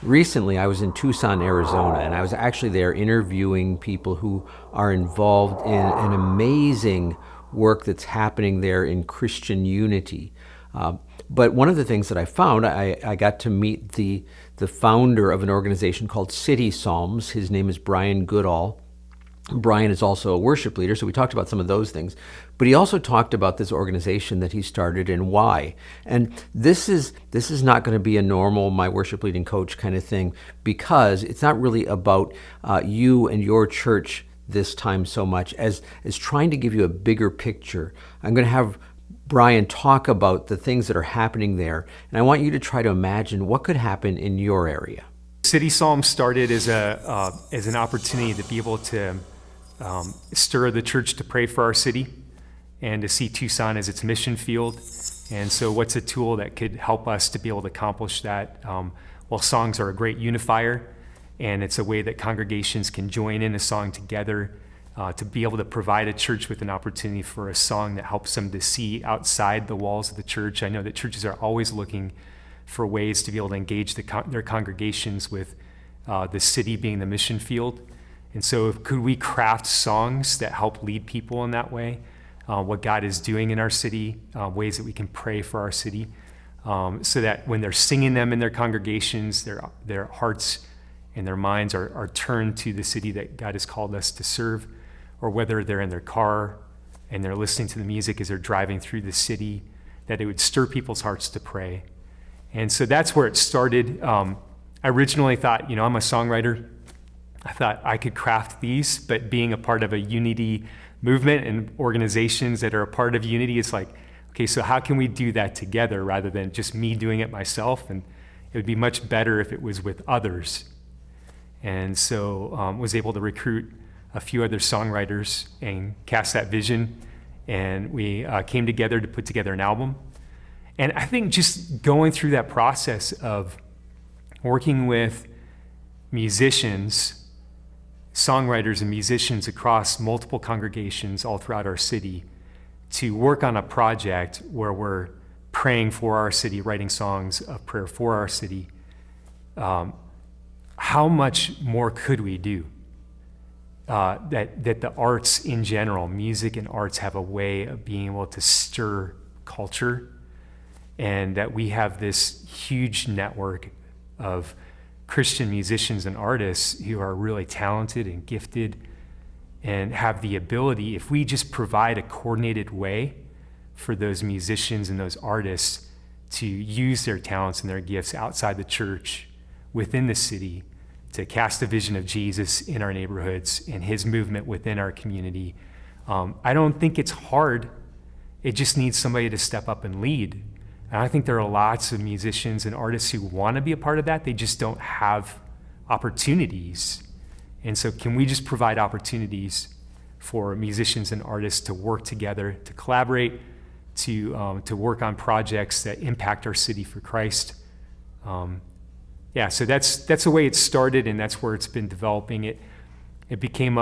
Recently, I was in Tucson, Arizona, and I was actually there interviewing people who are involved in an amazing work that's happening there in Christian unity. But one of the things that I found, I got to meet the founder of an organization called CityPsalms. His name is Goodall. Brian is also a worship leader, so we talked about some of those things. But he also talked about this organization that he started and why. And this is not going to be a normal my worship leading coach kind of thing, because it's not really about you and your church this time so much as trying to give you a bigger picture. I'm going to have Brian talk about the things that are happening there, and I want you to try to imagine what could happen in your area. City Psalms started as an opportunity to be able to stir the church to pray for our city and to see Tucson as its mission field. And so what's a tool that could help us to be able to accomplish that? Well, songs are a great unifier, and it's a way that congregations can join in a song together to be able to provide a church with an opportunity for a song that helps them to see outside the walls of the church. I know that churches are always looking for ways to be able to engage their congregations with the city being the mission field. And so could we craft songs that help lead people in that way? What God is doing in our city, ways that we can pray for our city, so that when they're singing them in their congregations, their hearts and their minds are turned to the city that God has called us to serve, or whether they're in their car and they're listening to the music as they're driving through the city, that it would stir people's hearts to pray. And so that's where it started. I originally thought, I'm a songwriter. I thought I could craft these, but being a part of a unity movement and organizations that are a part of unity, it's like, okay, so how can we do that together rather than just me doing it myself? And it would be much better if it was with others. And so was able to recruit a few other songwriters and cast that vision. And we came together to put together an album. And I think just going through that process of working with musicians, songwriters and musicians across multiple congregations all throughout our city to work on a project where we're praying for our city, writing songs of prayer for our city, how much more could we do? That the arts in general, music and arts, have a way of being able to stir culture, and that we have this huge network of Christian musicians and artists who are really talented and gifted and have the ability, if we just provide a coordinated way for those musicians and those artists to use their talents and their gifts outside the church, within the city, to cast a vision of Jesus in our neighborhoods and his movement within our community. I don't think it's hard. It just needs somebody to step up and lead. And I think there are lots of musicians and artists who want to be a part of that. They just don't have opportunities. And so can we just provide opportunities for musicians and artists to work together, to collaborate, to work on projects that impact our city for Christ? So that's the way it started, and that's where it's been developing. It became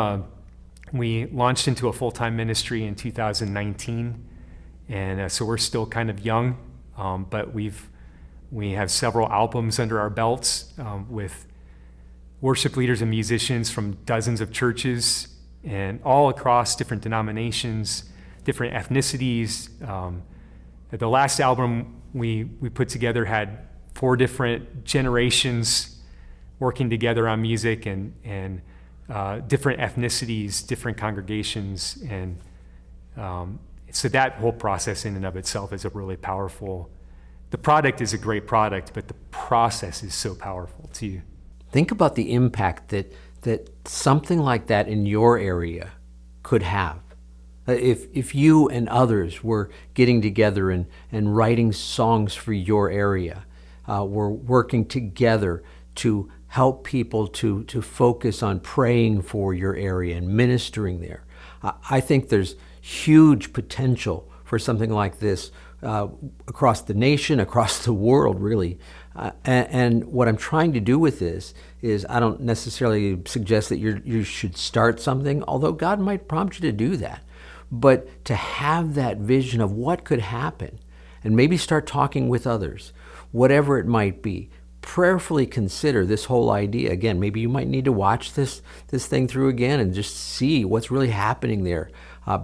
we launched into a full-time ministry in 2019, and so we're still kind of young. But we have several albums under our belts with worship leaders and musicians from dozens of churches and all across different denominations, different ethnicities. The last album we put together had 4 different generations working together on music, and different ethnicities, different congregations, and so that whole process in and of itself is a really powerful. The product is a great product, but the process is so powerful too. Think about the impact that something like that in your area could have. If you and others were getting together and writing songs for your area, were working together to help people to focus on praying for your area and ministering there. I think there's huge potential for something like this across the nation, across the world, really. And what I'm trying to do with this is, I don't necessarily suggest that you should start something, although God might prompt you to do that. But to have that vision of what could happen, and maybe start talking with others, whatever it might be, prayerfully consider this whole idea. Again, maybe you might need to watch this thing through again and just see what's really happening there.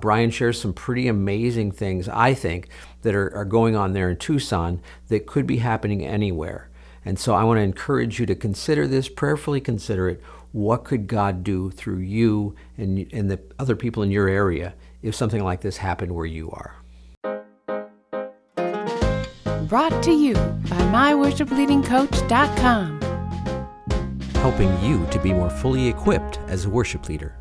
Brian shares some pretty amazing things, I think, that are going on there in Tucson that could be happening anywhere. And so I want to encourage you to consider this, prayerfully consider it. What could God do through you and the other people in your area if something like this happened where you are? Brought to you by myworshipleadingcoach.com. Helping you to be more fully equipped as a worship leader.